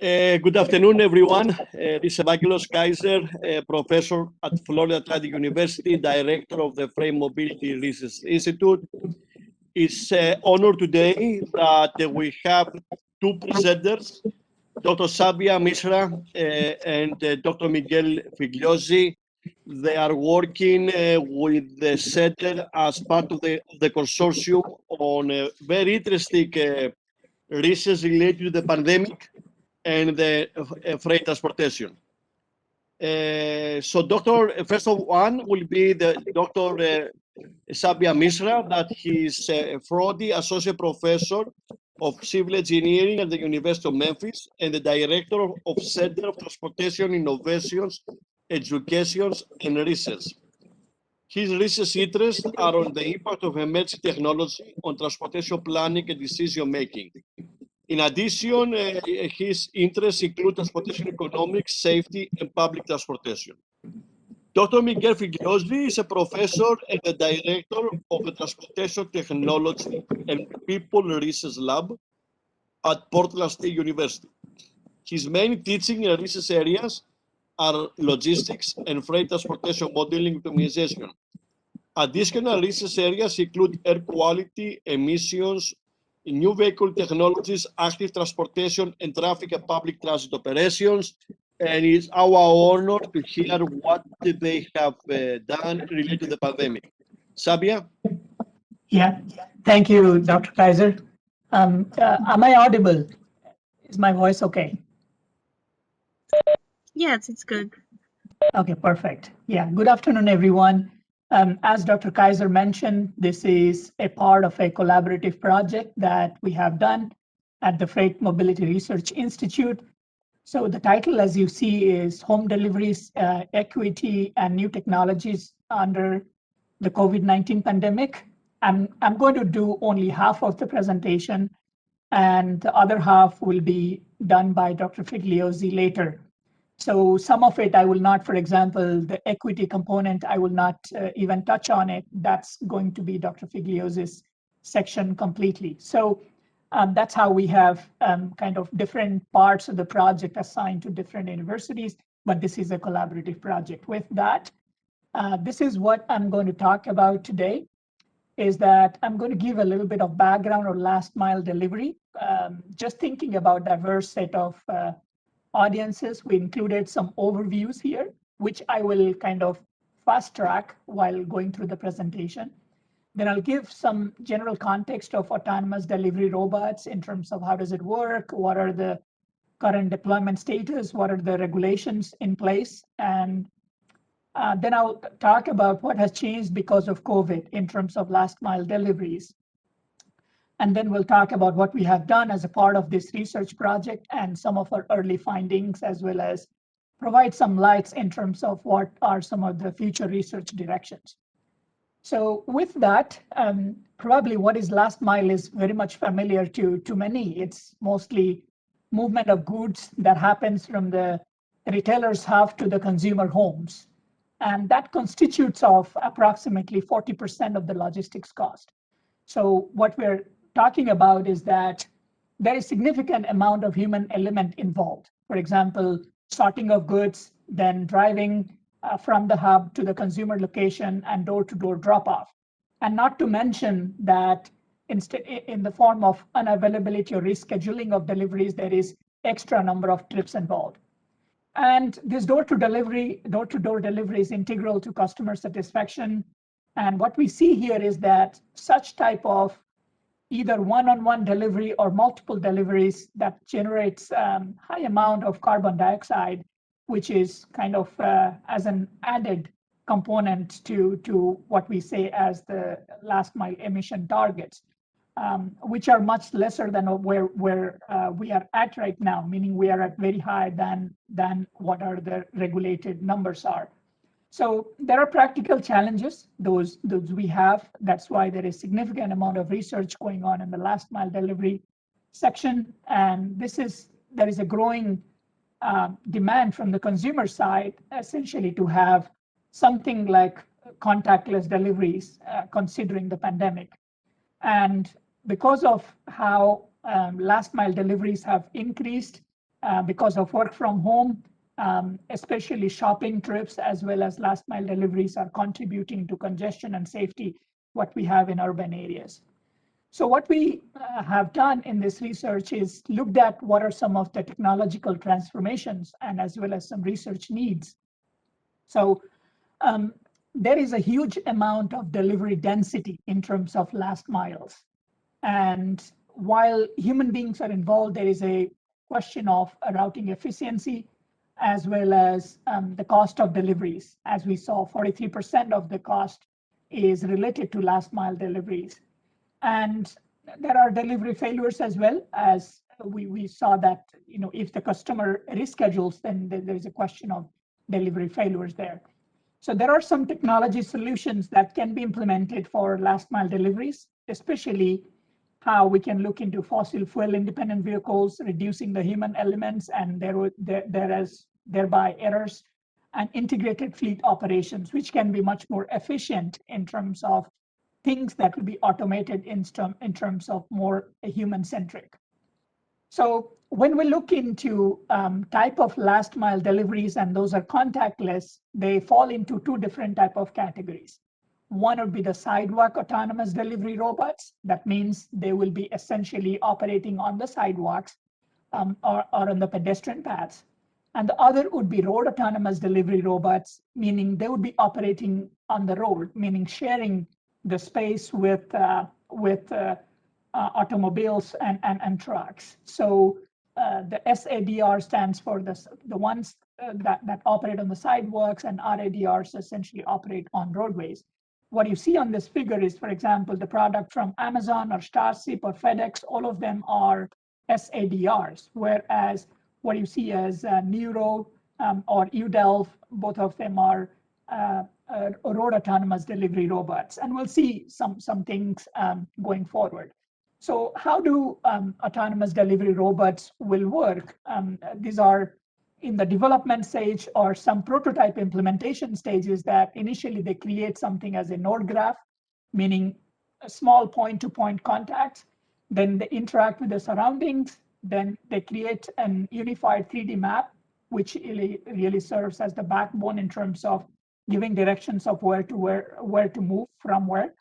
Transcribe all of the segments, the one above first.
Good afternoon, everyone. This is Evangelos Kaiser, professor at Florida Atlantic University, director of the Freight Mobility Research Institute. It's an honor today that we have two presenters, Dr. Sabya Mishra and Dr. Miguel Figliozzi. They are working with the SADRS as part of the consortium on very interesting research related to the pandemic and the freight transportation. So first of one will be the Dr. Sabya Mishra, that he's a Frody Associate Professor of Civil Engineering at the University of Memphis and the Director of Center of Transportation Innovations, Education and Research. His research interests are on the impact of emerging technology on transportation planning and decision making. In addition, his interests include transportation economics, safety, and public transportation. Dr. Miguel Figliozzi is a professor and the director of the Transportation Technology and People Research Lab at Portland State University. His main teaching and research areas are logistics and freight transportation modeling optimization. Additional research areas include air quality, emissions, new vehicle technologies, active transportation, and traffic and public transit operations. And it's our honor to hear what they have done related to the pandemic. Sabya? Yeah, thank you, Dr. Kaiser. Am I audible? Is my voice okay? Yes, it's good. Okay, perfect. Yeah, good afternoon, everyone. As Dr. Kaiser mentioned, this is a part of a collaborative project that we have done at the Freight Mobility Research Institute. So the title, as you see, is Home Deliveries, Equity and New Technologies under the COVID-19 Pandemic. I'm going to do only half of the presentation, and the other half will be done by Dr. Figliozzi later. So some of it I will not, for example, the equity component, I will not even touch on it. That's going to be Dr. Figliozzi's section completely. So that's how we have kind of different parts of the project assigned to different universities, but this is a collaborative project. With that, this is what I'm going to talk about today, is that I'm going to give a little bit of background on last mile delivery. Just thinking about diverse set of audiences, we included some overviews here, which I will kind of fast track while going through the presentation. Then I'll give some general context of autonomous delivery robots in terms of how does it work, what are the current deployment status, what are the regulations in place, and then I'll talk about what has changed because of COVID in terms of last mile deliveries. And then we'll talk about what we have done as a part of this research project and some of our early findings, as well as provide some lights in terms of what are some of the future research directions. So with that, probably what is last mile is very much familiar to many. It's mostly movement of goods that happens from the retailer's house to the consumer homes. And that constitutes of approximately 40% of the logistics cost. So what we're talking about is that there is significant amount of human element involved. For example, sorting of goods, then driving from the hub to the consumer location and door-to-door drop-off. And not to mention that in the form of unavailability or rescheduling of deliveries, there is extra number of trips involved. And this door-to-door delivery is integral to customer satisfaction. And what we see here is that such type of either one-on-one delivery or multiple deliveries that generates high amount of carbon dioxide, which is kind of as an added component to what we say as the last mile emission targets, which are much lesser than where we are at right now, meaning we are at very high than what are the regulated numbers are. So there are practical challenges, those we have. That's why there is significant amount of research going on in the last mile delivery section. And there is a growing demand from the consumer side, essentially to have something like contactless deliveries considering the pandemic. And because of how last mile deliveries have increased because of work from home, especially shopping trips as well as last mile deliveries are contributing to congestion and safety, what we have in urban areas. So what we have done in this research is looked at what are some of the technological transformations and as well as some research needs. So there is a huge amount of delivery density in terms of last miles. And while human beings are involved, there is a question of routing efficiency as well as the cost of deliveries. As we saw, 43% of the cost is related to last mile deliveries. And there are delivery failures as well, as we saw that, if the customer reschedules, then there is a question of delivery failures there. So there are some technology solutions that can be implemented for last mile deliveries, especially how we can look into fossil fuel independent vehicles, reducing the human elements and thereby errors, and integrated fleet operations, which can be much more efficient in terms of things that will be automated in terms of more human-centric. So when we look into type of last mile deliveries, and those are contactless, they fall into two different type of categories. One would be the sidewalk autonomous delivery robots. That means they will be essentially operating on the sidewalks or on the pedestrian paths. And the other would be road autonomous delivery robots, meaning they would be operating on the road, meaning sharing the space with automobiles and trucks. So the SADR stands for the ones that operate on the sidewalks, and RADRs essentially operate on roadways. What you see on this figure is, for example, the product from Amazon or Starship or FedEx, all of them are SADRs, whereas what you see as Neuro or UDELF, both of them are road autonomous delivery robots. And we'll see some things going forward. So how do autonomous delivery robots will work? These are in the development stage or some prototype implementation stages that initially they create something as a node graph, meaning a small point-to-point contacts. Then they interact with the surroundings. Then they create an unified 3D map, which really serves as the backbone in terms of giving directions of where to move from where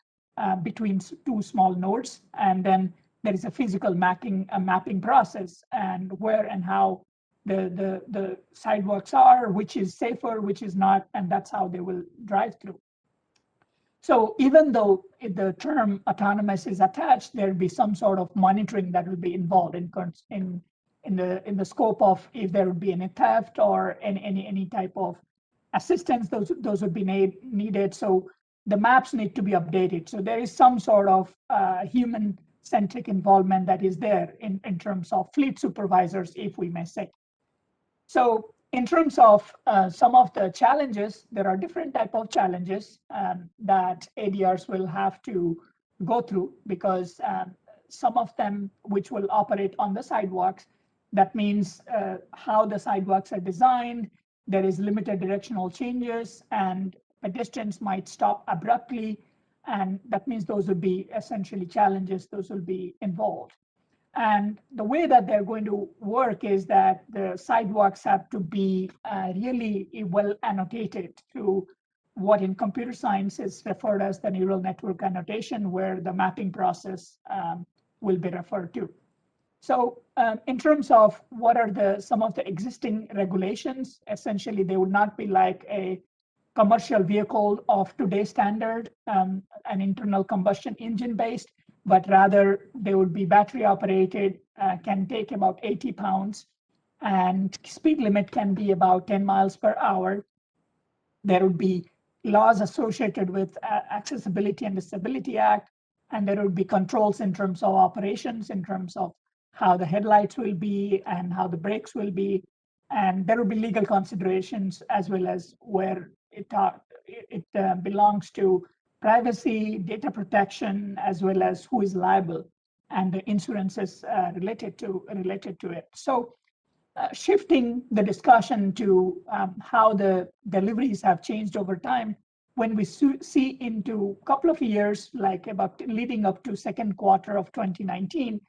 between two small nodes. And then there is a physical mapping process, and where and how the sidewalks are, which is safer, which is not, and that's how they will drive through. So even though the term autonomous is attached, there'll be some sort of monitoring that will be involved in the scope of if there would be any theft or any type of assistance, those would be needed. So the maps need to be updated. So there is some sort of human-centric involvement that is there in terms of fleet supervisors, if we may say. So in terms of some of the challenges, there are different type of challenges that ADRs will have to go through, because some of them which will operate on the sidewalks, that means how the sidewalks are designed, there is limited directional changes, and pedestrians might stop abruptly, and that means those would be essentially challenges, those will be involved. And the way that they're going to work is that the sidewalks have to be really well annotated through what in computer science is referred as the neural network annotation, where the mapping process will be referred to. So in terms of what are some of the existing regulations, essentially they would not be like a commercial vehicle of today's standard, an internal combustion engine based, but rather they would be battery operated, can take about 80 pounds, and speed limit can be about 10 miles per hour. There would be laws associated with Accessibility and Disability Act, and there would be controls in terms of operations, in terms of how the headlights will be and how the brakes will be, and there will be legal considerations as well as where it belongs to privacy, data protection, as well as who is liable and the insurances related to it. So shifting the discussion to how the deliveries have changed over time, when we see into a couple of years, like about leading up to second quarter of 2019,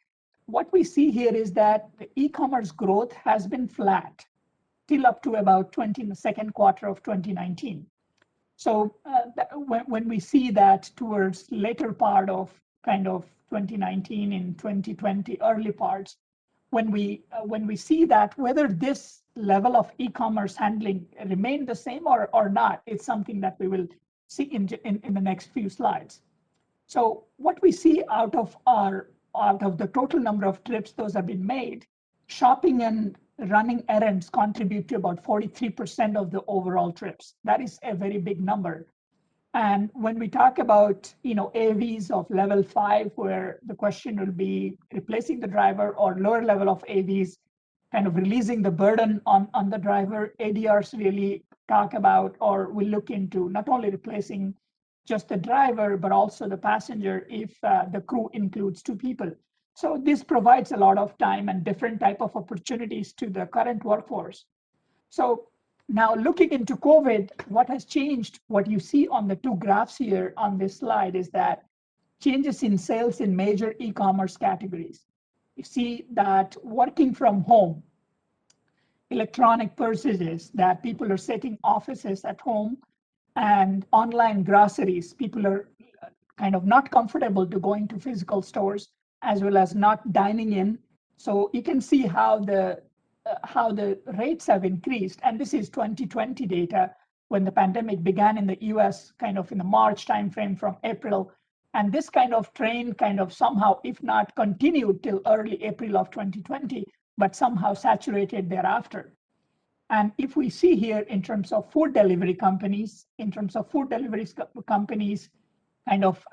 what we see here is that the e-commerce growth has been flat till up to about the second quarter of 2019. So when we see that towards later part of kind of 2019 in 2020 early parts, when we see that whether this level of e-commerce handling remain the same or not, it's something that we will see in the next few slides. So what we see out of the total number of trips those have been made, shopping and running errands contribute to about 43% of the overall trips. That is a very big number. And when we talk about AVs of level 5, where the question will be replacing the driver, or lower level of AVs, kind of releasing the burden on the driver, ADRs really talk about, or will look into, not only replacing just the driver, but also the passenger if the crew includes 2 people. So this provides a lot of time and different type of opportunities to the current workforce. So now looking into COVID, what has changed, what you see on the 2 graphs here on this slide is that changes in sales in major e-commerce categories. You see that working from home, electronic purchases, that people are setting offices at home, and online groceries, people are kind of not comfortable to going to physical stores, as well as not dining in. So you can see how the rates have increased. And this is 2020 data, when the pandemic began in the US, kind of in the March timeframe from April. And this kind of trend kind of somehow, if not continued till early April of 2020, but somehow saturated thereafter. And if we see here in terms of food delivery companies, kind of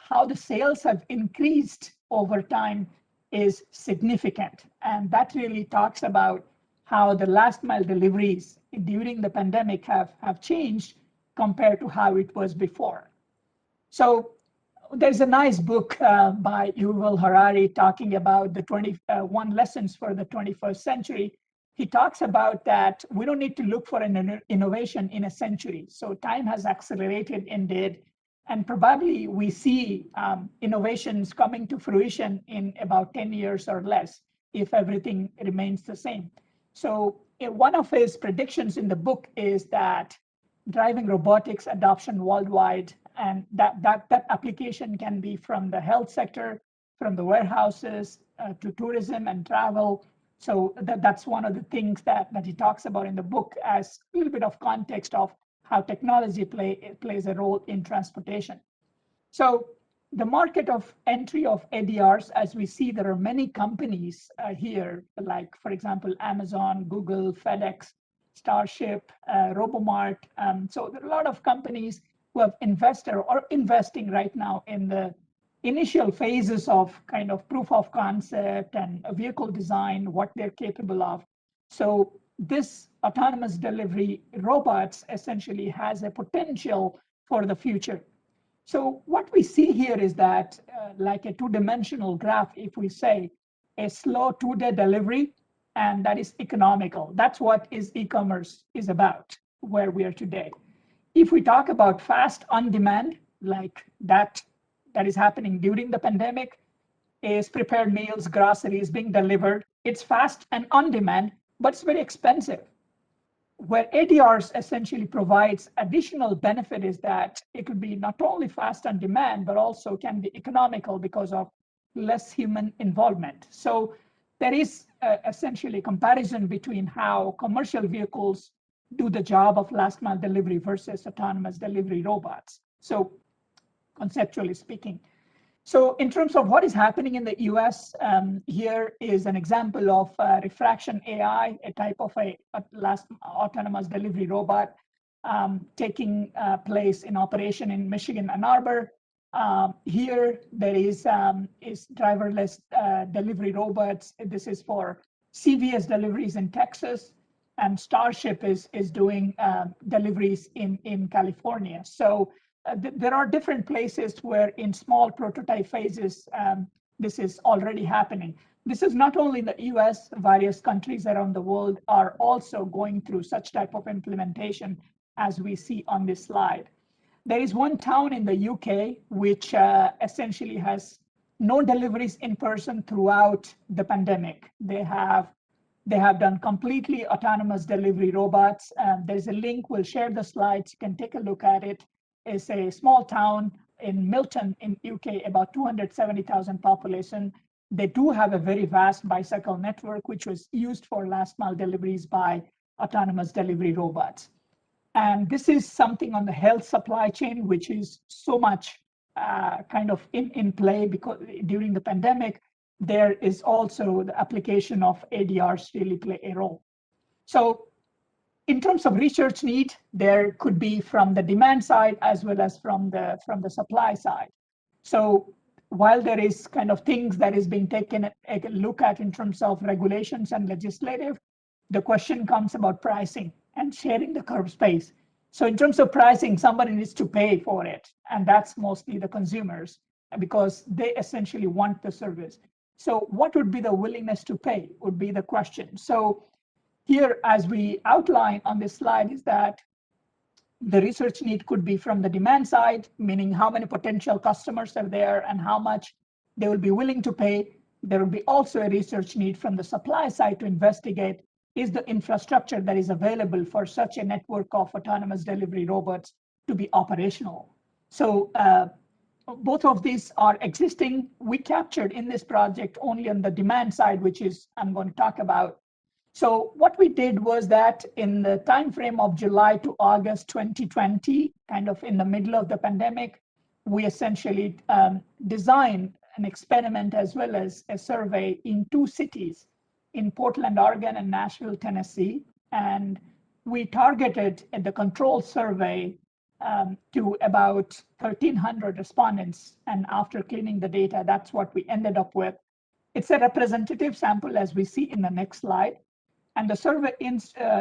how the sales have increased over time is significant. And that really talks about how the last mile deliveries during the pandemic have changed compared to how it was before. So there's a nice book by Yuval Harari talking about the 21 lessons for the 21st century. He talks about that we don't need to look for an innovation in a century. So time has accelerated indeed. And probably we see innovations coming to fruition in about 10 years or less, if everything remains the same. So one of his predictions in the book is that driving robotics adoption worldwide, and that application can be from the health sector, from the warehouses to tourism and travel. So that's one of the things that he talks about in the book as a little bit of context of how technology plays a role in transportation. So the market of entry of ADRs, as we see, there are many companies here, like, for example, Amazon, Google, FedEx, Starship, Robomart. So there are a lot of companies who have invested or are investing right now in the initial phases of kind of proof of concept and vehicle design, what they're capable of. So this autonomous delivery robots essentially has a potential for the future. So what we see here is that like a 2-dimensional graph, if we say a slow 2-day delivery, and that is economical. That's what e-commerce is about, where we are today. If we talk about fast on demand, like that is happening during the pandemic, is prepared meals, groceries being delivered. It's fast and on demand, but it's very expensive. Where ADRs essentially provides additional benefit is that it will be not only fast on demand, but also can be economical because of less human involvement. So there is essentially a comparison between how commercial vehicles do the job of last mile delivery versus autonomous delivery robots. So conceptually speaking. So in terms of what is happening in the US, here is an example of Refraction AI, a type of a last autonomous delivery robot taking place in operation in Michigan, Ann Arbor. Here there is driverless delivery robots. This is for CVS deliveries in Texas, and Starship is doing deliveries in California. So there are different places where in small prototype phases, this is already happening. This is not only in the US, various countries around the world are also going through such type of implementation as we see on this slide. There is one town in the UK which essentially has no deliveries in person throughout the pandemic. They have done completely autonomous delivery robots. There's a link, we'll share the slides, you can take a look at it. It's a small town in Milton in UK, about 270,000 population. They do have a very vast bicycle network, which was used for last mile deliveries by autonomous delivery robots. And this is something on the health supply chain, which is so much kind of in play, because during the pandemic, there is also the application of ADRs really play a role. So in terms of research need, there could be from the demand side as well as from the supply side. So while there is kind of things that is being taken a look at in terms of regulations and legislative, the question comes about pricing and sharing the curb space. So in terms of pricing, somebody needs to pay for it, and that's mostly the consumers, because they essentially want the service. So what would be the willingness to pay would be the question. So here, as we outline on this slide, is that the research need could be from the demand side, meaning how many potential customers are there and how much they will be willing to pay. There will be also a research need from the supply side to investigate, is the infrastructure that is available for such a network of autonomous delivery robots to be operational. So both of these are existing. We captured in this project only on the demand side, which is I'm going to talk about. So what we did was that in the time frame of July to August 2020, kind of in the middle of the pandemic, we essentially designed an experiment as well as a survey in 2 cities, in Portland, Oregon, and Nashville, Tennessee. And we targeted the control survey to about 1,300 respondents. And after cleaning the data, that's what we ended up with. It's a representative sample, as we see in the next slide. And the survey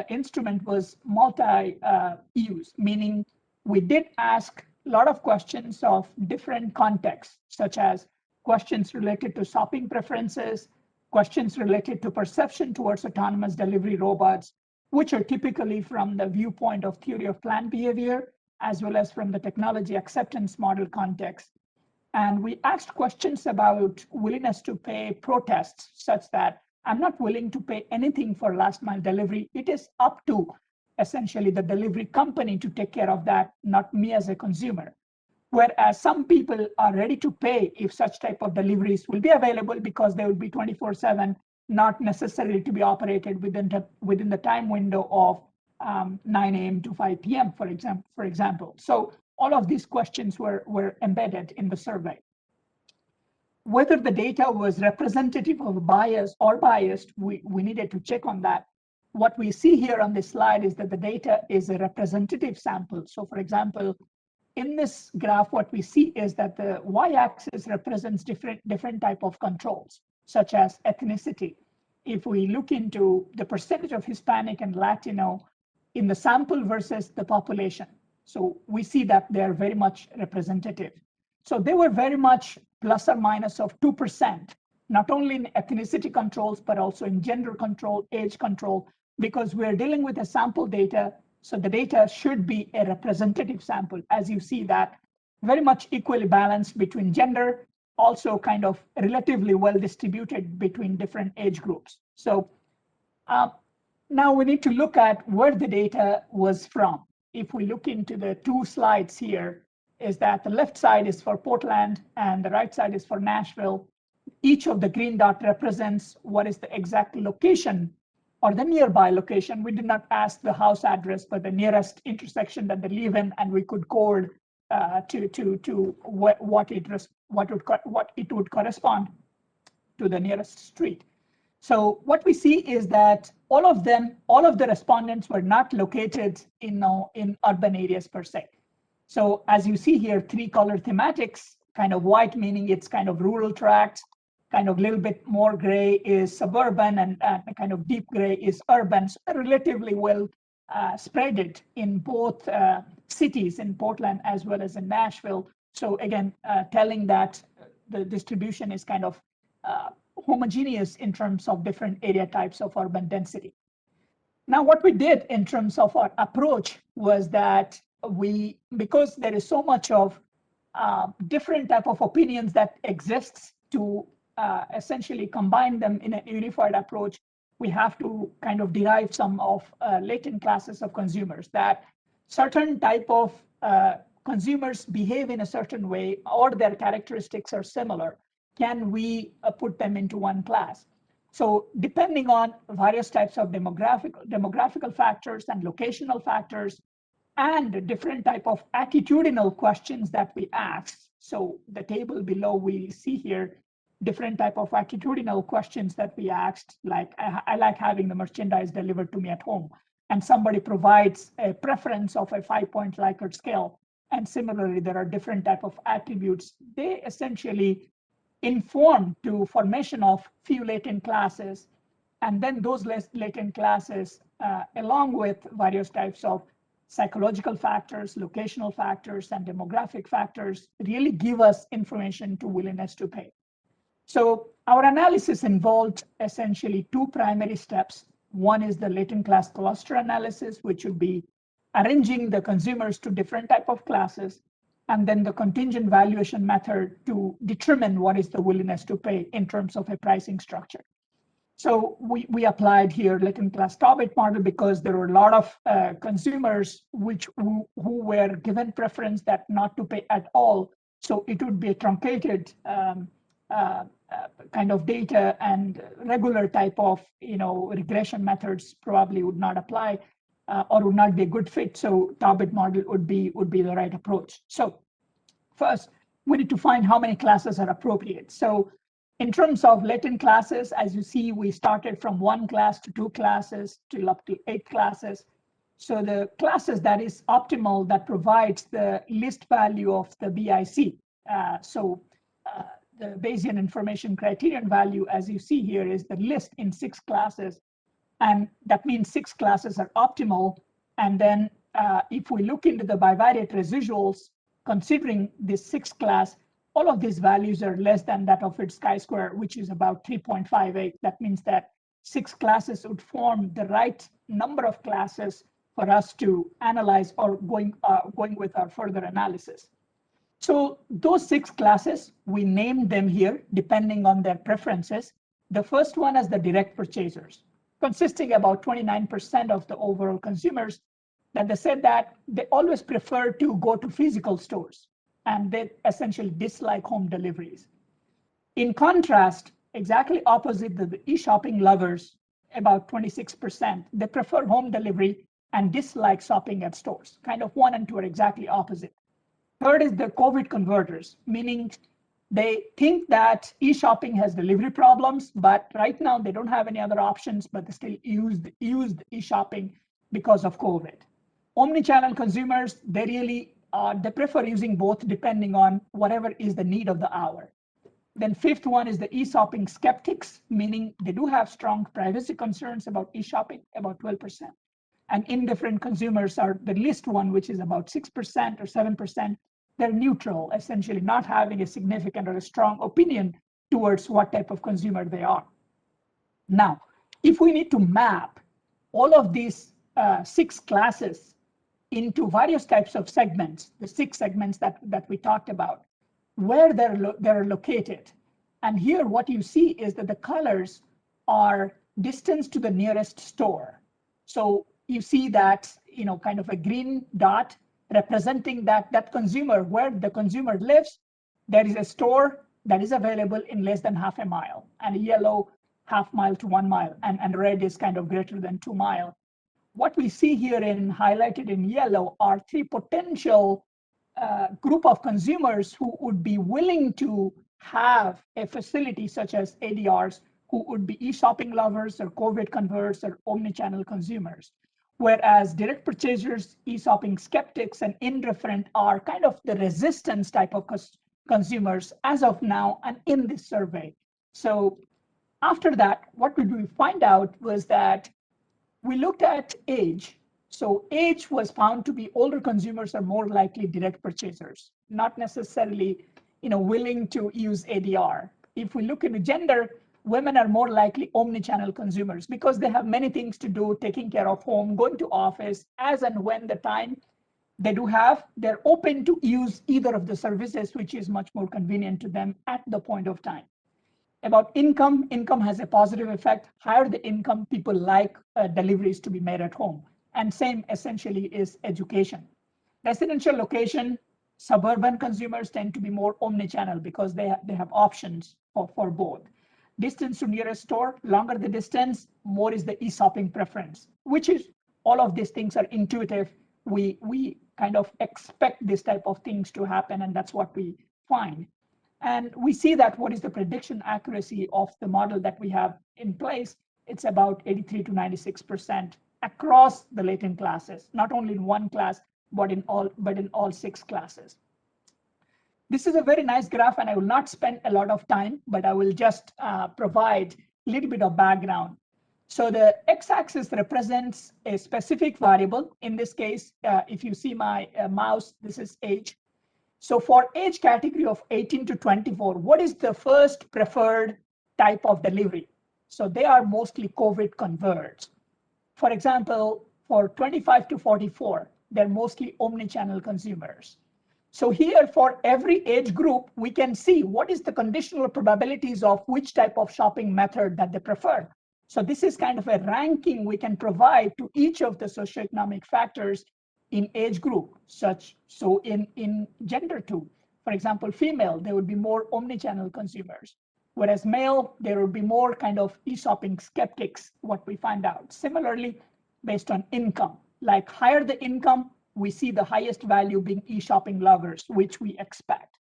instrument was multi-use, meaning we did ask a lot of questions of different contexts, such as questions related to shopping preferences, questions related to perception towards autonomous delivery robots, which are typically from the viewpoint of theory of planned behavior, as well as from the technology acceptance model context. And we asked questions about willingness to pay protests, such that I'm not willing to pay anything for last mile delivery. It is up to essentially the delivery company to take care of that, not me as a consumer. Whereas some people are ready to pay if such type of deliveries will be available, because they will be 24/7, not necessarily to be operated within the time window of 9 a.m. to 5 p.m., for example. So all of these questions were embedded in the survey. Whether the data was representative of bias or biased, we needed to check on that. What we see here on this slide is that the data is a representative sample. So for example, in this graph, what we see is that the y-axis represents different type of controls, such as ethnicity. If we look into the percentage of Hispanic and Latino in the sample versus the population, so we see that they're very much representative. So they were very much plus or minus of 2%, not only in ethnicity controls, but also in gender control, age control, because we're dealing with a sample data. So the data should be a representative sample. As you see that, very much equally balanced between gender, also kind of relatively well distributed between different age groups. So now we need to look at where the data was from. If we look into the 2 slides here, is that the left side is for Portland and the right side is for Nashville. Each of the green dot represents what is the exact location or the nearby location. We did not ask the house address, but the nearest intersection that they live in, and we could code to what it would correspond to the nearest street. So what we see is that all of the respondents were not located in urban areas per se. So as you see here, 3 color thematics, kind of white meaning it's kind of rural tracts, kind of a little bit more gray is suburban, and kind of deep gray is urban. So relatively well spread it in both cities, in Portland as well as in Nashville. So again, telling that the distribution is kind of homogeneous in terms of different area types of urban density. Now, what we did in terms of our approach was that because there is so much of different type of opinions that exists to essentially combine them in a unified approach, we have to kind of derive some of latent classes of consumers, that certain type of consumers behave in a certain way or their characteristics are similar. Can we put them into one class? So depending on various types of demographical factors and locational factors and different type of attitudinal questions that we ask. So the table below, we see here different type of attitudinal questions that we asked, like I like having the merchandise delivered to me at home, and somebody provides a preference of a 5-point Likert scale. And similarly, there are different type of attributes. They essentially inform to formation of few latent classes, and then those latent classes, along with various types of psychological factors, locational factors, and demographic factors, really give us information to willingness to pay. So our analysis involved essentially two primary steps. One is the latent class cluster analysis, which would be arranging the consumers to different type of classes, and then the contingent valuation method to determine what is the willingness to pay in terms of a pricing structure. So we applied here latent class Tobit model because there were a lot of consumers who were given preference that not to pay at all. So it would be a truncated kind of data, and regular type of regression methods probably would not apply or would not be a good fit. So Tobit model would be the right approach. So first, we need to find how many classes are appropriate. So in terms of latent classes, as you see, we started from 1 class to 2 classes to up to 8 classes. So the classes that is optimal, that provides the list value of the BIC. The Bayesian information criterion value, as you see here, is the list in 6 classes. And that means 6 classes are optimal. And then if we look into the bivariate residuals, considering this 6th class, all of these values are less than that of its chi-square, which is about 3.58. That means that 6 classes would form the right number of classes for us to analyze or going with our further analysis. So those 6 classes, we named them here depending on their preferences. The first one is the direct purchasers, consisting about 29% of the overall consumers, that they said that they always prefer to go to physical stores, and they essentially dislike home deliveries. In contrast, exactly opposite, the e-shopping lovers, about 26%, they prefer home delivery and dislike shopping at stores. Kind of 1 and 2 are exactly opposite. Third is the COVID converters, meaning they think that e-shopping has delivery problems, but right now they don't have any other options, but they still used e-shopping because of COVID. Omnichannel consumers, they really they prefer using both depending on whatever is the need of the hour. Then 5th one is the e-shopping skeptics, meaning they do have strong privacy concerns about e-shopping, about 12%. And indifferent consumers are the least one, which is about 6% or 7%. They're neutral, essentially not having a significant or a strong opinion towards what type of consumer they are. Now, if we need to map all of these 6 classes into various types of segments, the 6 segments that we talked about, where they're located. And here what you see is that the colors are distance to the nearest store. So you see that, kind of a green dot representing that consumer, where the consumer lives, there is a store that is available in less than half a mile, and a yellow half mile to 1 mile, and red is kind of greater than 2 miles. What we see here highlighted in yellow are 3 potential group of consumers who would be willing to have a facility such as ADRs, who would be e-shopping lovers or COVID converts or omnichannel consumers. Whereas direct purchasers, e-shopping skeptics, and indifferent are kind of the resistance type of consumers as of now and in this survey. So after that, what did we find out was that we looked at age. So age was found to be older consumers are more likely direct purchasers, not necessarily willing to use ADR. If we look into gender, women are more likely omnichannel consumers because they have many things to do, taking care of home, going to office, as and when the time they do have, they're open to use either of the services, which is much more convenient to them at the point of time. About income, income has a positive effect. Higher the income, people like deliveries to be made at home. And same essentially is education. Residential location, suburban consumers tend to be more omni-channel because they have options for both. Distance to nearest store, longer the distance, more is the e-shopping preference, which is all of these things are intuitive. We kind of expect this type of things to happen, and that's what we find. And we see that what is the prediction accuracy of the model that we have in place, it's about 83 to 96% across the latent classes, not only in one class, but in all 6 classes. This is a very nice graph, and I will not spend a lot of time, but I will just provide a little bit of background. So the x-axis represents a specific variable. In this case, if you see my mouse, this is age. So for age category of 18 to 24, what is the first preferred type of delivery? So they are mostly COVID converts. For example, for 25 to 44, they're mostly omni-channel consumers. So here for every age group, we can see what is the conditional probabilities of which type of shopping method that they prefer. So this is kind of a ranking we can provide to each of the socioeconomic factors in age group, so in gender too. For example, female, they would be more omni-channel consumers, whereas male, there would be more kind of e-shopping skeptics, what we find out. Similarly, based on income, like higher the income, we see the highest value being e-shopping lovers, which we expect.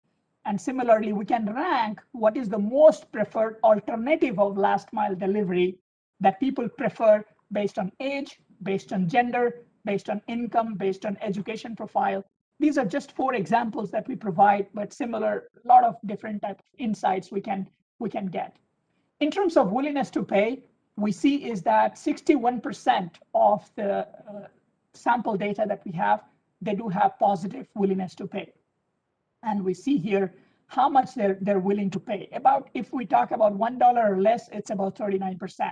And similarly, we can rank what is the most preferred alternative of last mile delivery that people prefer based on age, based on gender, based on income, based on education profile. These are just 4 examples that we provide, but similar, a lot of different types of insights we can get. In terms of willingness to pay, we see is that 61% of the sample data that we have, they do have positive willingness to pay. And we see here how much they're willing to pay. About, if we talk about $1 or less, it's about 39%.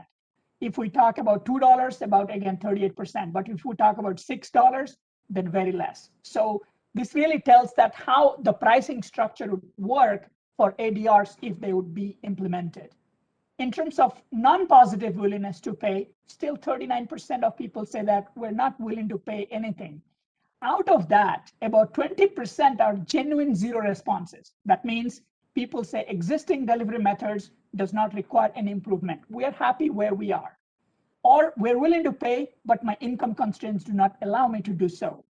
If we talk about $2, about again 38%. But if we talk about $6, then very less. So this really tells that how the pricing structure would work for ADRs if they would be implemented. In terms of non-positive willingness to pay, still 39% of people say that we're not willing to pay anything. Out of that, about 20% are genuine zero responses. That means people say existing delivery methods does not require any improvement. We are happy where we are. Or we're willing to pay, but my income constraints do not allow me to do so.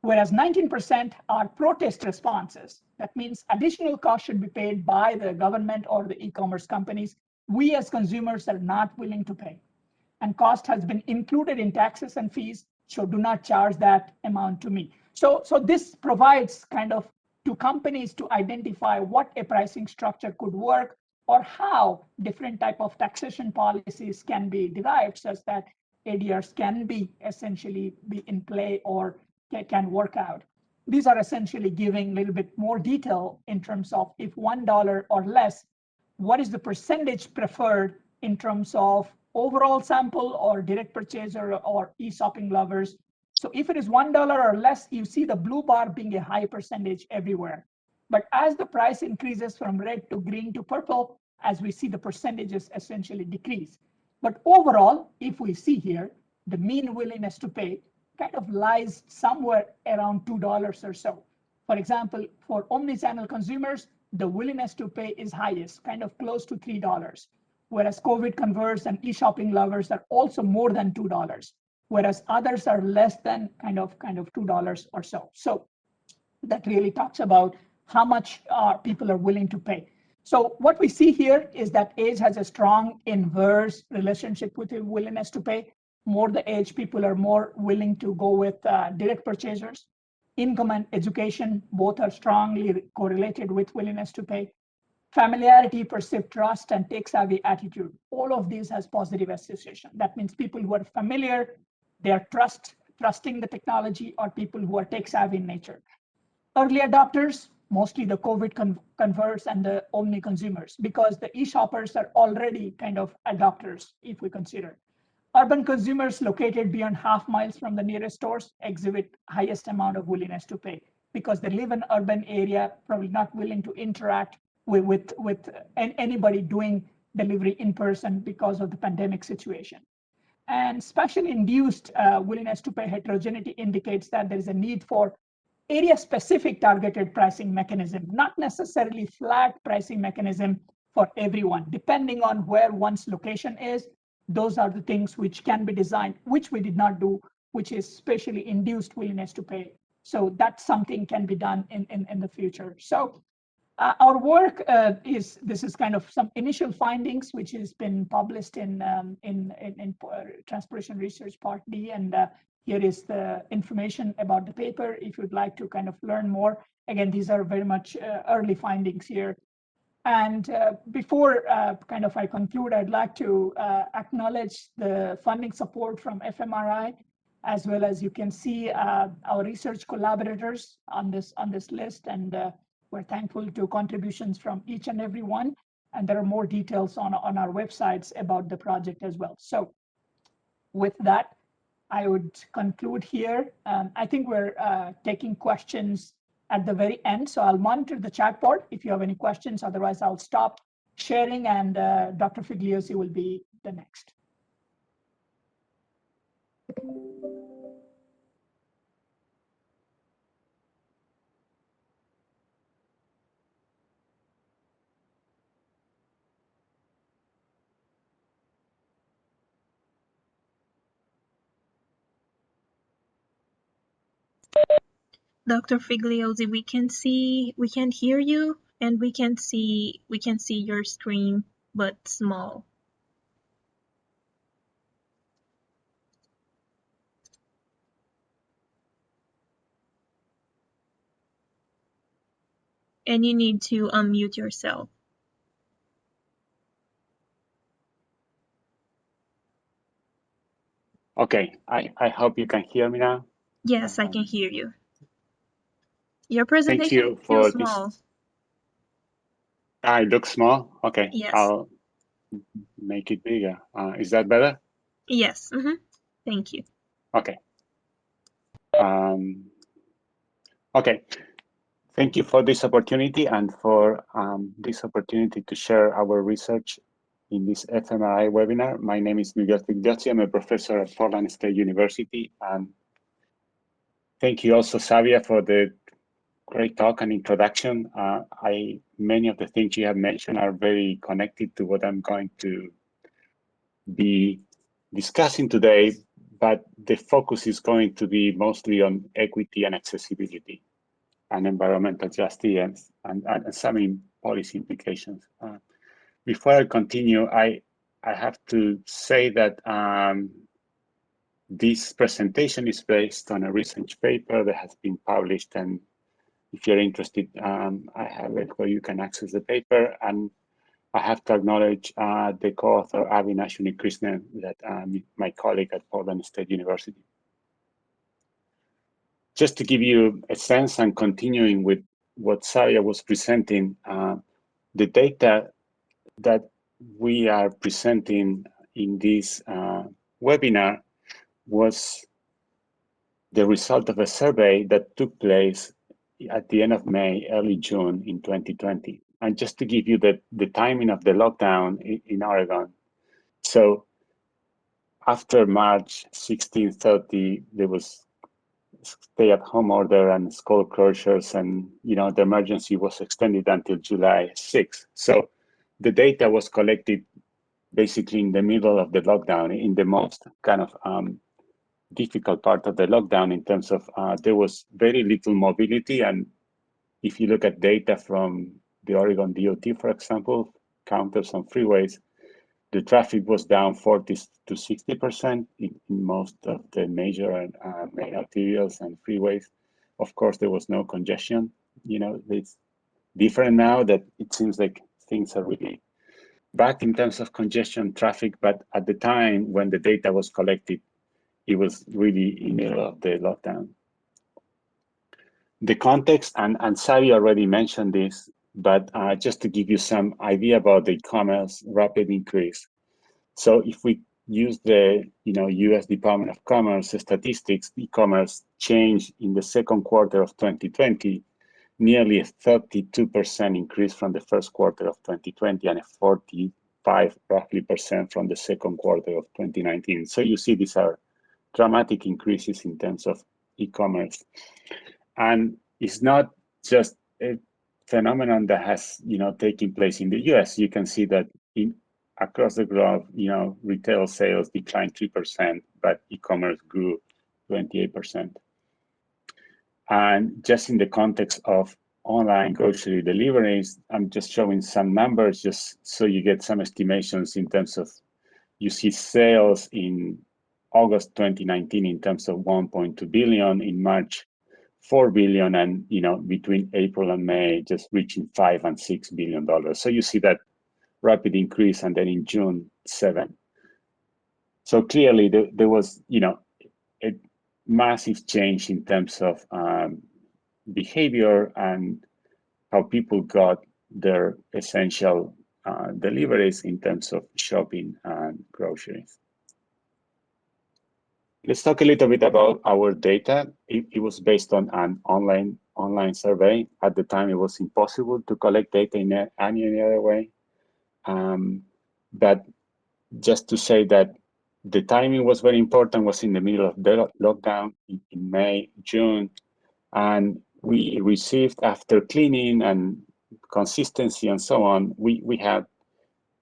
Whereas 19% are protest responses. That means additional costs should be paid by the government or the e-commerce companies. We as consumers are not willing to pay. And cost has been included in taxes and fees, so do not charge that amount to me. So this provides kind of to companies to identify what a pricing structure could work or how different type of taxation policies can be derived such that ADRs can be essentially be in play or can work out. These are essentially giving a little bit more detail in terms of if $1 or less, what is the percentage preferred in terms of overall sample or direct purchaser or e-shopping lovers. So if it is $1 or less, you see the blue bar being a high percentage everywhere. But as the price increases from red to green to purple, as we see the percentages essentially decrease. But overall, if we see here, the mean willingness to pay kind of lies somewhere around $2 or so. For example, for omni-channel consumers, the willingness to pay is highest, kind of close to $3. Whereas COVID converts and e-shopping lovers are also more than $2, whereas others are less than kind of $2 or so. So that really talks about how much people are willing to pay. So what we see here is that age has a strong inverse relationship with the willingness to pay. More the age, people are more willing to go with direct purchasers. Income and education, both are strongly correlated with willingness to pay. Familiarity, perceived trust, and tech-savvy attitude. All of these has positive association. That means people who are familiar, they are trusting the technology, or people who are tech-savvy in nature. Early adopters, mostly the COVID converts and the omni consumers, because the e-shoppers are already kind of adopters, if we consider. Urban consumers located beyond half miles from the nearest stores exhibit highest amount of willingness to pay because they live in urban area, probably not willing to interact with anybody doing delivery in person because of the pandemic situation. And spatially induced willingness to pay heterogeneity indicates that there is a need for area-specific targeted pricing mechanism, not necessarily flat pricing mechanism for everyone. Depending on where one's location is, those are the things which can be designed, which we did not do, which is spatially induced willingness to pay. So that's something can be done in the future. So our work this is kind of some initial findings, which has been published in Transportation Research Part D, and here is the information about the paper if you'd like to kind of learn more. Again, these are very much early findings here. And before kind of I conclude, I'd like to acknowledge the funding support from FMRI, as well as you can see our research collaborators on this list, and we're thankful to contributions from each and every one. And there are more details on our websites about the project as well. So with that, I would conclude here. I think we're taking questions at the very end. So I'll monitor the chat board if you have any questions. Otherwise, I'll stop sharing, and Dr. Figliozzi will be the next. Dr. Figliozzi, we can hear you, and we can see your screen, but small. And you need to unmute yourself. Okay, I hope you can hear me now. Yes, I can hear you. Your presentation Thank you is for too small. this. It looks small. Okay, Yes. I'll make it bigger. Is that better? Yes. Thank you. Okay. Okay. Thank you for this opportunity and for this opportunity to share our research in this FMRI webinar. My name is Miguel Figliozzi. I'm a professor at Portland State University. And thank you also, Sabya, for the great talk and introduction. Many of the things you have mentioned are very connected to what I'm going to be discussing today, but the focus is going to be mostly on equity and accessibility and environmental justice and some policy implications. Before I continue, I have to say that this presentation is based on a research paper that has been published, and if you're interested, I have it where you can access the paper. And I have to acknowledge the co-author, Avinash Unikrishnan, that my colleague at Portland State University. Just to give you a sense and continuing with what Sabya was presenting, the data that we are presenting in this webinar was the result of a survey that took place at the end of May, early June in 2020. And just to give you the timing of the lockdown in Oregon. So after March 1630, there was stay-at-home order and school closures, and the emergency was extended until July 6th. So the data was collected basically in the middle of the lockdown, in the most kind of difficult part of the lockdown, in terms of there was very little mobility. And if you look at data from the Oregon DOT, for example, counters on freeways, the traffic was down 40 to 60% in most of the major and main arterials and freeways. Of course, there was no congestion. It's different now that it seems like things are really back in terms of congestion traffic, but at the time when the data was collected, it was really in the middle of the lockdown. The context, and Sabya already mentioned this, but just to give you some idea about the e-commerce rapid increase. So if we use the US Department of Commerce statistics, e-commerce changed in the second quarter of 2020 nearly a 32% increase from the first quarter of 2020 and a 45 roughly percent from the second quarter of 2019. So you see these are dramatic increases in terms of e-commerce. And it's not just a phenomenon that has taken place in the US. You can see that across the globe, retail sales declined 3%, but e-commerce grew 28%. And just in the context of online grocery deliveries, I'm just showing some numbers just so you get some estimations in terms of, you see sales in August 2019 in terms of 1.2 billion, in March 4 billion, and between April and May just reaching $5 and $6 billion. So you see that rapid increase, and then in June 7. So clearly there was a massive change in terms of behavior and how people got their essential deliveries in terms of shopping and groceries. Let's talk a little bit about our data. It was based on an online survey. At the time, it was impossible to collect data in any other way. But just to say that the timing was very important, was in the middle of the lockdown in May, June, and we received, after cleaning and consistency and so on, we had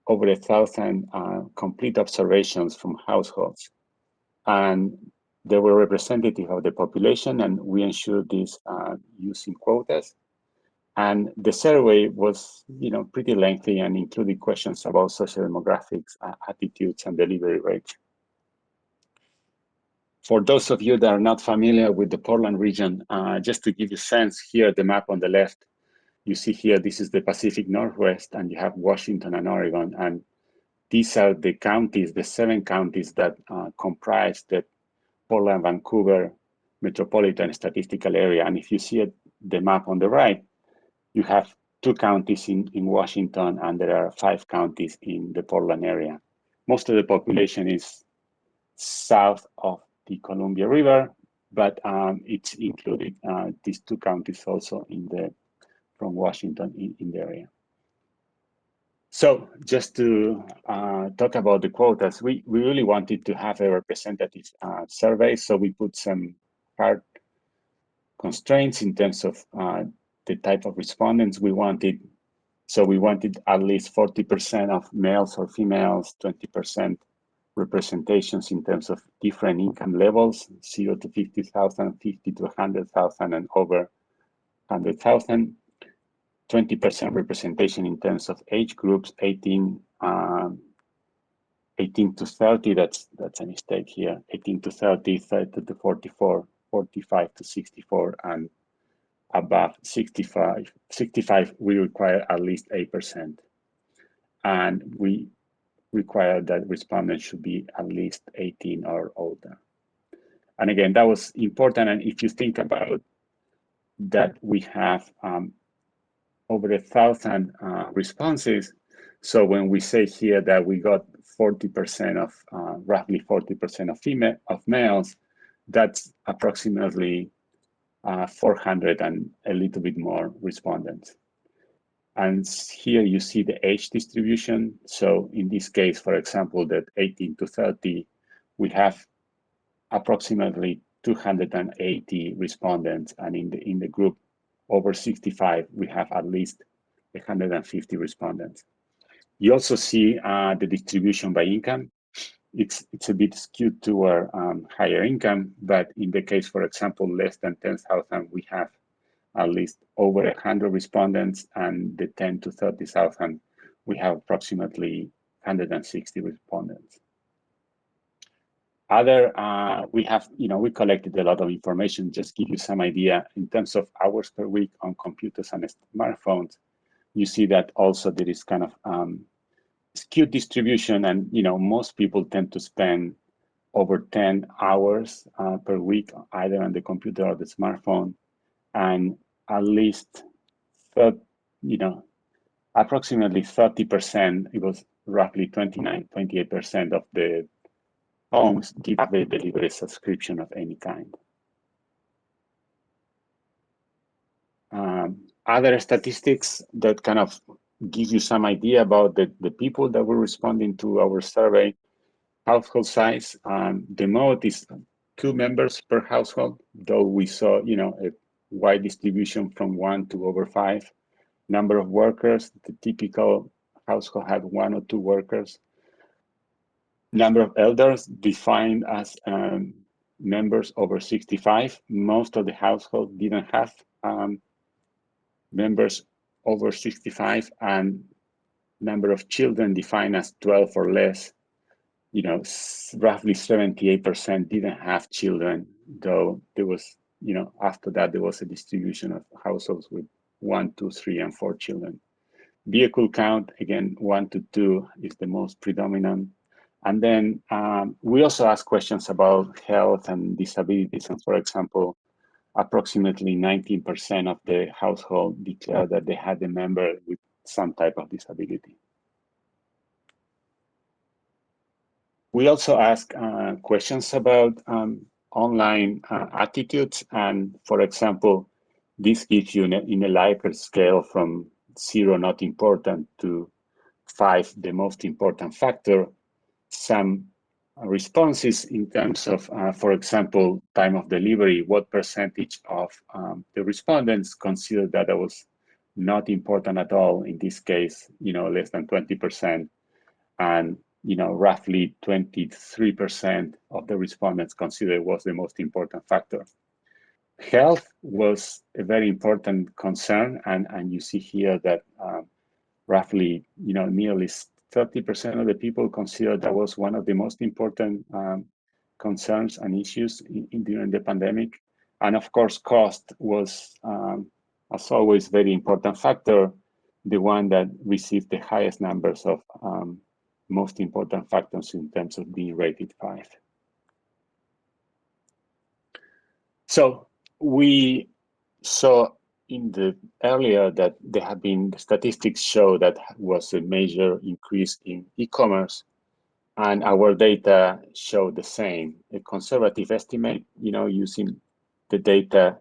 over 1,000 complete observations from households. And they were representative of the population, and we ensured this using quotas. And the survey was, pretty lengthy and included questions about social demographics, attitudes, and delivery rates. For those of you that are not familiar with the Portland region, just to give you a sense, here the map on the left, you see here, this is the Pacific Northwest, and you have Washington and Oregon. And these are the counties, the 7 counties that comprise the Portland, Vancouver metropolitan statistical area. And if you see the map on the right, you have 2 counties in Washington, and there are 5 counties in the Portland area. Most of the population is south of the Columbia River, but it's included these 2 counties also from Washington in the area. So just to talk about the quotas, we really wanted to have a representative survey, so we put some hard constraints in terms of the type of respondents we wanted. So we wanted at least 40% of males or females, 20% representations in terms of different income levels, 0 to 50,000, 50 to 100,000, and over 100,000. 20% representation in terms of age groups, 18 to 30, that's a mistake here, 18 to 30, 30 to 44, 45 to 64, and above 65, we require at least 8%. And we require that respondents should be at least 18 or older. And again, that was important. And if you think about that, we have over 1,000 responses. So when we say here that we got 40% of, roughly 40% of males, that's approximately 400 and a little bit more respondents. And here you see the age distribution. So in this case, for example, that 18 to 30, we have approximately 280 respondents, and in the group over 65, we have at least 150 respondents. You also see the distribution by income. It's a bit skewed toward higher income, but in the case, for example, less than 10,000, we have at least over 100 respondents, and the 10 to 30,000, we have approximately 160 respondents. We have, we collected a lot of information, just give you some idea in terms of hours per week on computers and smartphones. You see that also there is kind of skewed distribution, and most people tend to spend over 10 hours per week, either on the computer or the smartphone, and at least, approximately 30%, it was roughly 28% of the homes give the delivery subscription of any kind. Other statistics that kind of give you some idea about the people that were responding to our survey. Household size, the mode is 2 members per household, though we saw, a wide distribution from 1 to over 5. Number of workers, the typical household had 1 or 2 workers. Number of elders defined as members over 65. Most of the household didn't have members over 65, and number of children defined as 12 or less. Roughly 78% didn't have children, though there was, after that, there was a distribution of households with 1, 2, 3, and 4 children. Vehicle count, again, 1 to 2 is the most predominant. And then we also asked questions about health and disabilities. And for example, approximately 19% of the household declared that they had a member with some type of disability. We also ask questions about online attitudes. And for example, this gives you in a Likert scale from 0, not important, to 5, the most important factor, some responses in terms of, for example, time of delivery. What percentage of the respondents considered that it was not important at all? In this case, less than 20%. And roughly 23% of the respondents considered it was the most important factor. Health was a very important concern, and you see here that roughly, nearly 30% of the people considered that was one of the most important concerns and issues during the pandemic. And of course, cost was, as always, very important factor, the one that received the highest numbers of most important factors in terms of being rated 5. So we saw in the earlier that there have been statistics show that was a major increase in e-commerce, and our data showed the same. A conservative estimate, using the data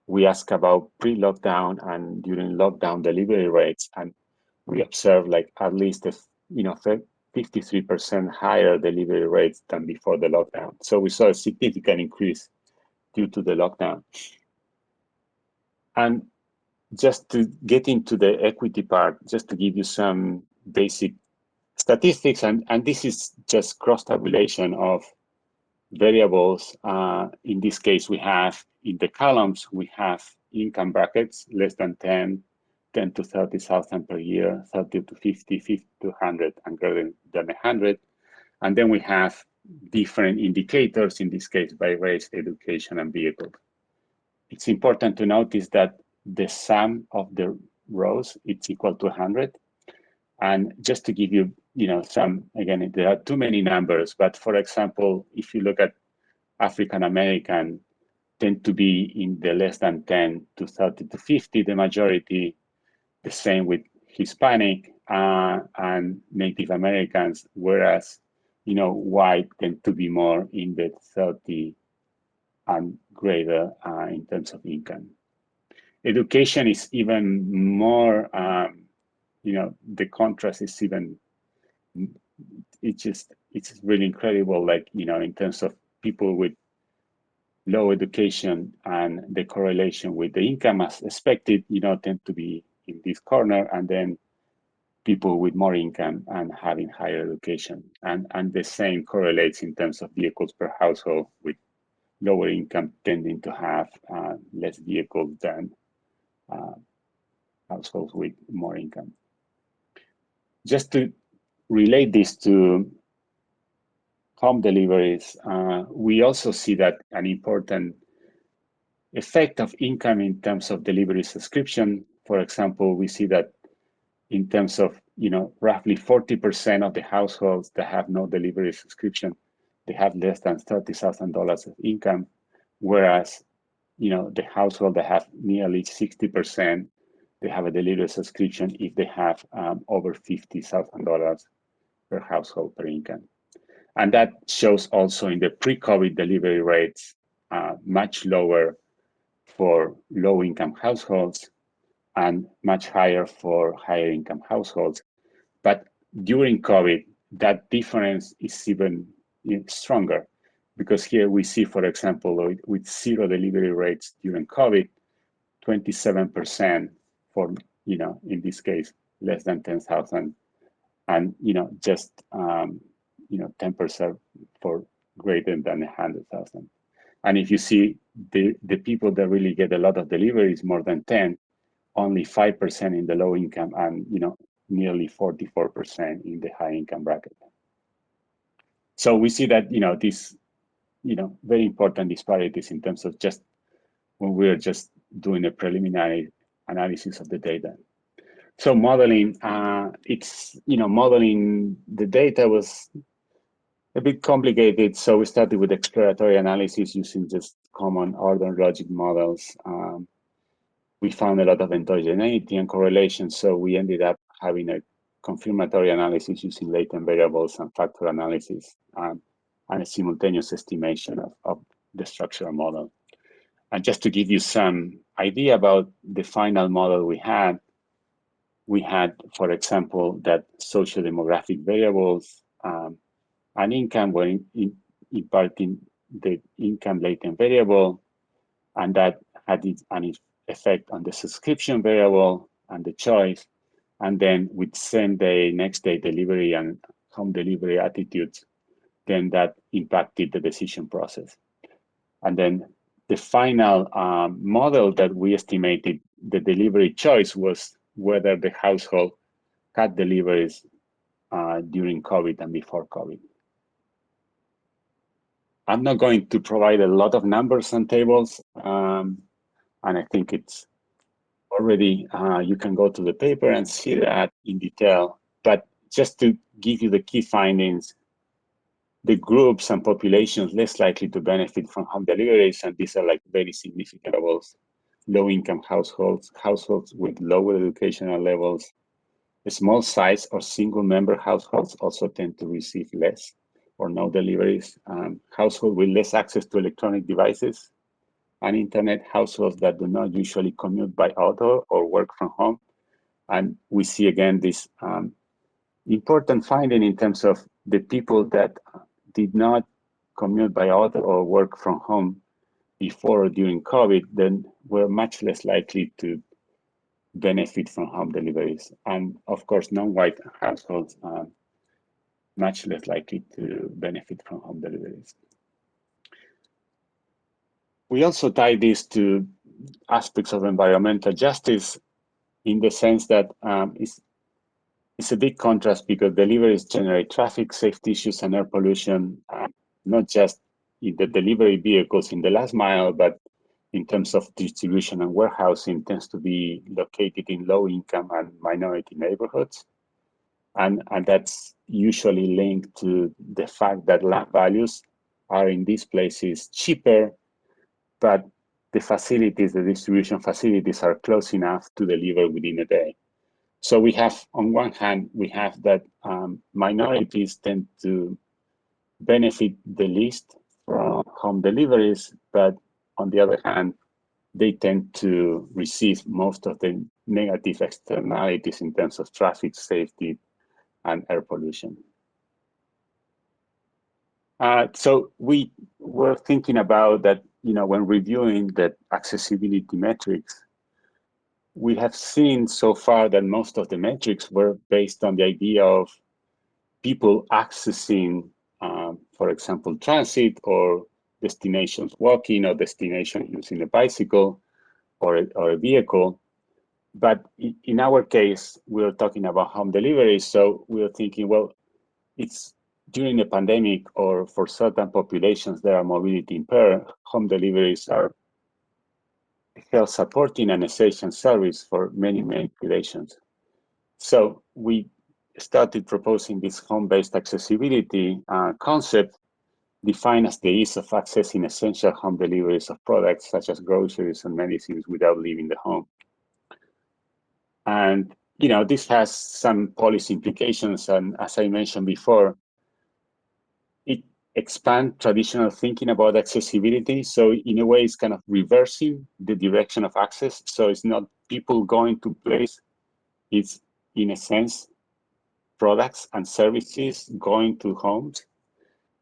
we ask about pre-lockdown and during lockdown delivery rates, and we observed like at least 53% higher delivery rates than before the lockdown. So we saw a significant increase due to the lockdown. And just to get into the equity part, just to give you some basic statistics, and this is just cross-tabulation of variables. In this case, we have in the columns, we have income brackets, less than 10 to 30,000 per year, 30 to 50, 50 to 100, and greater than 100. And then we have different indicators, in this case by race, education, and vehicle. It's important to notice that the sum of the rows, it's equal to 100. And just to give you, some, again, there are too many numbers, but for example, if you look at African American, tend to be in the less than 10 to 30 to 50, the majority. The same with Hispanic and Native Americans, whereas, white tend to be more in the 30 and greater in terms of income. Education is even more, the contrast is even, it's really incredible, like, in terms of people with low education and the correlation with the income as expected, tend to be in this corner, and then people with more income and having higher education. And the same correlates in terms of vehicles per household, with lower income tending to have less vehicles than households with more income. Just to relate this to home deliveries, we also see that an important effect of income in terms of delivery subscription. For example, we see that in terms of, roughly 40% of the households that have no delivery subscription, they have less than $30,000 of income, whereas, the household that have nearly 60%, they have a delivery subscription if they have over $50,000 per household per income. And that shows also in the pre-COVID delivery rates, much lower for low-income households, and much higher for higher income households. But during COVID, that difference is even stronger, because here we see, for example, with zero delivery rates during COVID, 27% for, in this case, less than 10,000, and, just, 10% for greater than 100,000. And if you see the people that really get a lot of deliveries, more than 10, only 5% in the low income, and, nearly 44% in the high income bracket. So we see that, these, very important disparities in terms of just when we're just doing a preliminary analysis of the data. So modeling, modeling the data was a bit complicated. So we started with exploratory analysis using just common order logic models. We found a lot of heterogeneity and correlation, so we ended up having a confirmatory analysis using latent variables and factor analysis, and a simultaneous estimation of the structural model. And just to give you some idea about the final model we had, for example, that socio-demographic variables and income were imparting the income latent variable, and that had an effect on the subscription variable and the choice. And then with same day, next day delivery and home delivery attitudes, then that impacted the decision process. And then the final model that we estimated the delivery choice was whether the household had deliveries during COVID and before COVID. I'm not going to provide a lot of numbers and tables, and I think it's already, you can go to the paper and see that in detail. But just to give you the key findings, the groups and populations less likely to benefit from home deliveries, and these are like very significant levels: low-income households, households with lower educational levels, small size or single-member households also tend to receive less or no deliveries, households with less access to electronic devices, and internet, households that do not usually commute by auto or work from home. And we see again this important finding in terms of the people that did not commute by auto or work from home before or during COVID, then were much less likely to benefit from home deliveries. And of course, non-white households much less likely to benefit from home deliveries. We also tie this to aspects of environmental justice, in the sense that it's a big contrast, because deliveries generate traffic, safety issues, and air pollution, not just in the delivery vehicles in the last mile, but in terms of distribution and warehousing, tends to be located in low-income and minority neighborhoods. And that's usually linked to the fact that land values are in these places cheaper, but the facilities, the distribution facilities, are close enough to deliver within a day. So we have, on one hand, we have that minorities tend to benefit the least from home deliveries, but on the other hand, they tend to receive most of the negative externalities in terms of traffic, safety, and air pollution. So we were thinking about that, when reviewing the accessibility metrics, we have seen so far that most of the metrics were based on the idea of people accessing, for example, transit or destinations walking, or destination using a bicycle or a vehicle. But in our case, we're talking about home delivery. So we're thinking, well, it's during the pandemic, or for certain populations that are mobility impaired, home deliveries are health supporting and essential service for many populations. So we started proposing this home-based accessibility concept, defined as the ease of accessing essential home deliveries of products such as groceries and medicines without leaving the home. And this has some policy implications, and as I mentioned before, it expand traditional thinking about accessibility. So in a way, it's kind of reversing the direction of access. So it's not people going to place, it's in a sense, products and services going to homes.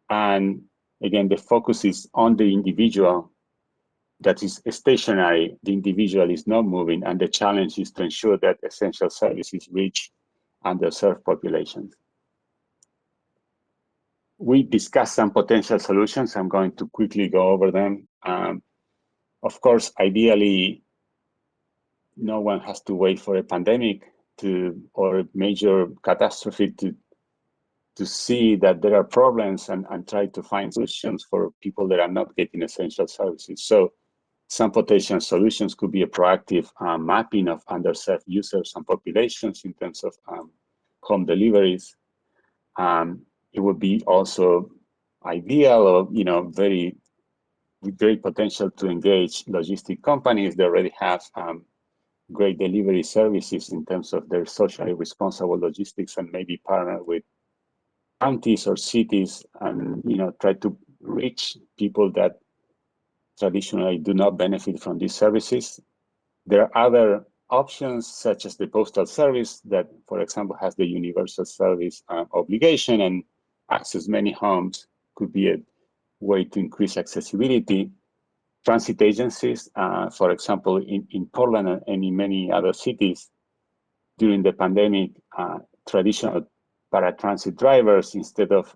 And again, the focus is on the individual that is stationary. The individual is not moving, and the challenge is to ensure that essential services reach underserved populations. We discussed some potential solutions. I'm going to quickly go over them. Of course, ideally, no one has to wait for a pandemic or a major catastrophe to see that there are problems and try to find solutions for people that are not getting essential services. So some potential solutions could be a proactive mapping of underserved users and populations in terms of home deliveries. It would be also ideal or with great potential to engage logistic companies that already have great delivery services in terms of their socially responsible logistics, and maybe partner with counties or cities and try to reach people that traditionally do not benefit from these services. There are other options, such as the postal service that, for example, has the universal service obligation and access many homes, could be a way to increase accessibility. Transit agencies, for example, in Portland and in many other cities, during the pandemic, traditional paratransit drivers, instead of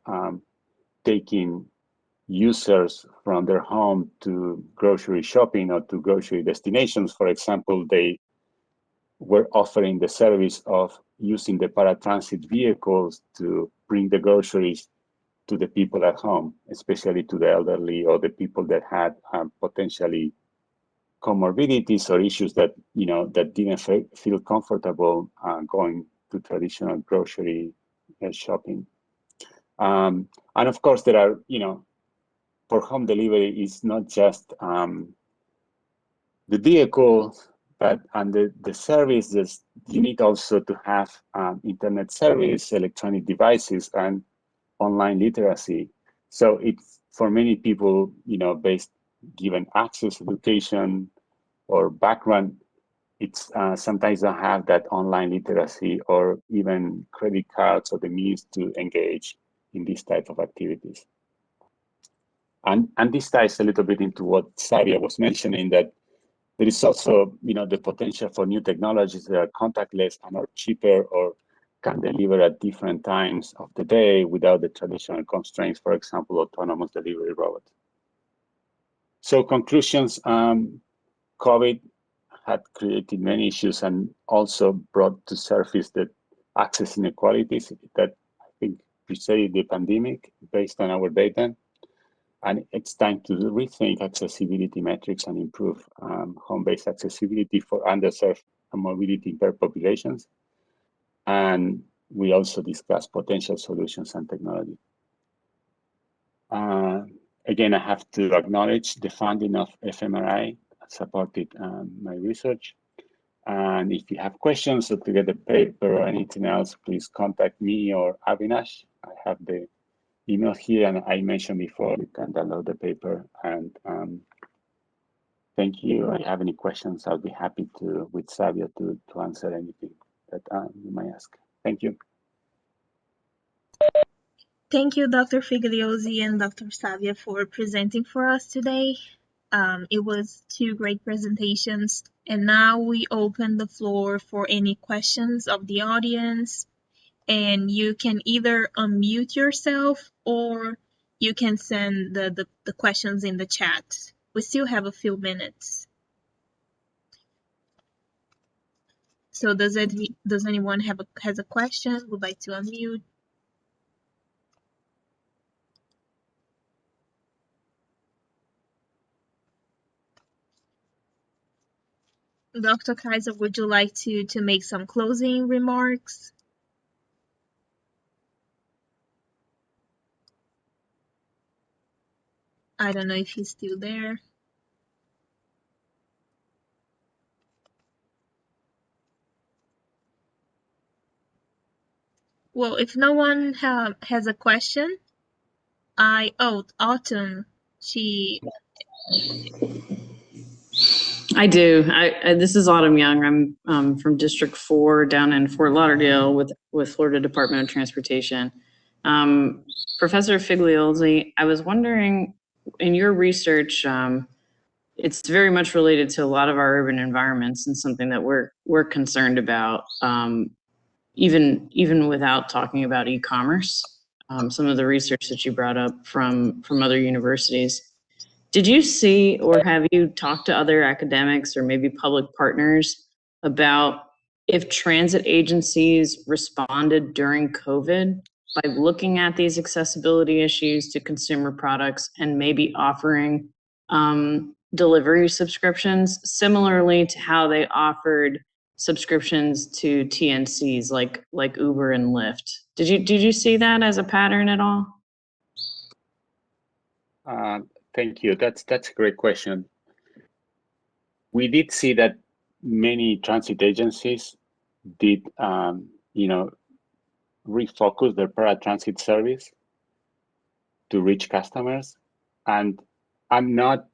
taking users from their home to grocery shopping or to grocery destinations, for example, they were offering the service of using the paratransit vehicles to bring the groceries to the people at home, especially to the elderly or the people that had potentially comorbidities or issues that that didn't feel comfortable going to traditional grocery shopping. And of course, there are for home delivery, it's not just the vehicle, but the services. You need also to have internet service, electronic devices, and online literacy. So it's for many people, based given access, education, or background, it's sometimes don't have that online literacy or even credit cards or the means to engage in this type of activities. And this ties a little bit into what Sabya was mentioning, that there is also, the potential for new technologies that are contactless and are cheaper or can deliver at different times of the day without the traditional constraints, for example, autonomous delivery robots. So conclusions, COVID had created many issues and also brought to surface the access inequalities that I think preceded the pandemic based on our data. And it's time to rethink accessibility metrics and improve home-based accessibility for underserved and mobility impaired populations. And we also discussed potential solutions and technology. Again, I have to acknowledge the funding of FMRI supported my research. And if you have questions or to get the paper or anything else, please contact me or Avinash. I have the email here, and I mentioned before you can download the paper. And thank you. If you have any questions, I'll be happy to, with Sabya, to answer anything that you might ask. Thank you. Thank you, Dr. Figliozzi and Dr. Sabya, for presenting for us today. It was two great presentations, and now we open the floor for any questions of the audience. And you can either unmute yourself or you can send the questions in the chat. We still have a few minutes. So does anyone has a question, would like to unmute? Dr. Kaiser, would you like to make some closing remarks? I don't know if he's still there. Well, if no one has a question, Autumn, she... I do. This is Autumn Young. I'm from District 4 down in Fort Lauderdale with Florida Department of Transportation. Professor Figliozzi, I was wondering, in your research, it's very much related to a lot of our urban environments and something that we're concerned about, even without talking about e-commerce. Some of the research that you brought up from other universities. Did you see or have you talked to other academics or maybe public partners about if transit agencies responded during COVID by looking at these accessibility issues to consumer products and maybe offering delivery subscriptions similarly to how they offered subscriptions to TNCs like Uber and Lyft? Did you see that as a pattern at all? Thank you. That's a great question. We did see that many transit agencies did, refocus their paratransit service to reach customers, and I'm not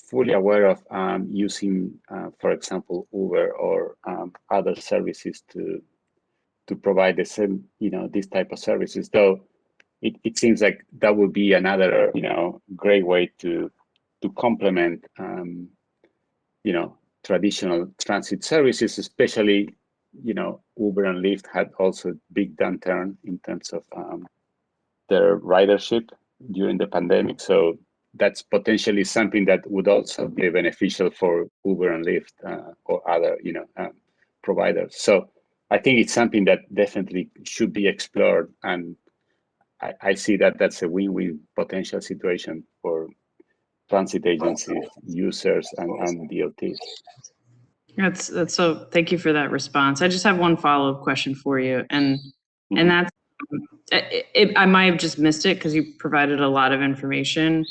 fully aware of using, for example, Uber or other services to provide the same, this type of services. Though it seems like that would be another, great way to complement, traditional transit services, especially, Uber and Lyft had also big downturn in terms of their ridership during the pandemic. So that's potentially something that would also be beneficial for Uber and Lyft or other, providers. So I think it's something that definitely should be explored, and I see that that's a win-win potential situation for transit agencies, users, and DOTs. That's so. Thank you for that response. I just have one follow-up question for you, and that's I might have just missed it because you provided a lot of information,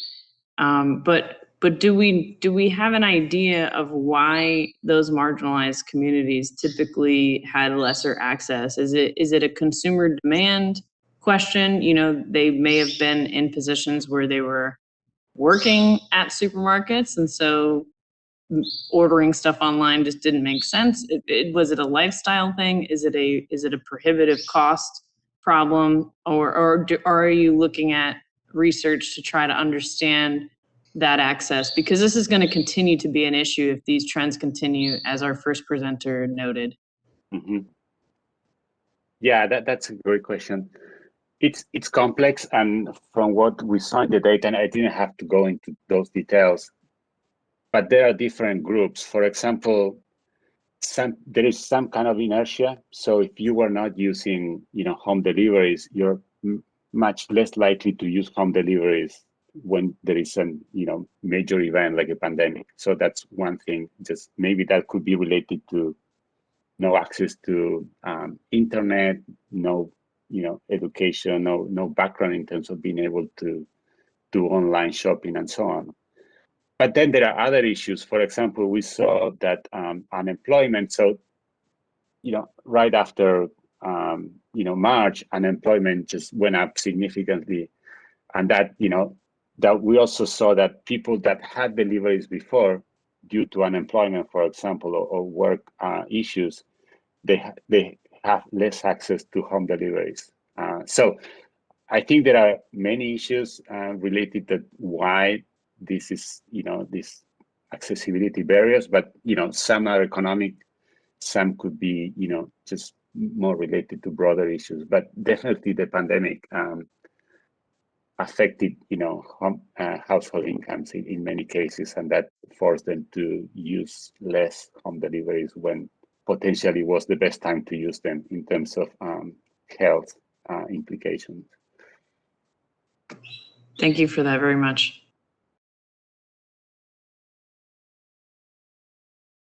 but do we have an idea of why those marginalized communities typically had lesser access? Is it a consumer demand question? They may have been in positions where they were working at supermarkets, and so ordering stuff online just didn't make sense. Was it a lifestyle thing? Is it a prohibitive cost problem, or are you looking at research to try to understand that access? Because this is going to continue to be an issue if these trends continue, as our first presenter noted. Mm-hmm. Yeah, that's a great question. It's complex, and from what we saw in the data, and I didn't have to go into those details, but there are different groups. For example, there is some kind of inertia. So if you were not using, home deliveries, you're much less likely to use home deliveries when there is a, major event like a pandemic. So that's one thing. Just maybe that could be related to no access to internet, no, education, no background in terms of being able to do online shopping and so on. But then there are other issues. For example, we saw that unemployment. So, right after, March, unemployment just went up significantly. And that, that we also saw that people that had deliveries before, due to unemployment, for example, or work issues, they have less access to home deliveries. So I think there are many issues related to why this is, these accessibility barriers, but, some are economic, some could be, just more related to broader issues. But definitely the pandemic affected, household incomes in many cases, and that forced them to use less home deliveries when potentially was the best time to use them in terms of health implications. Thank you for that very much.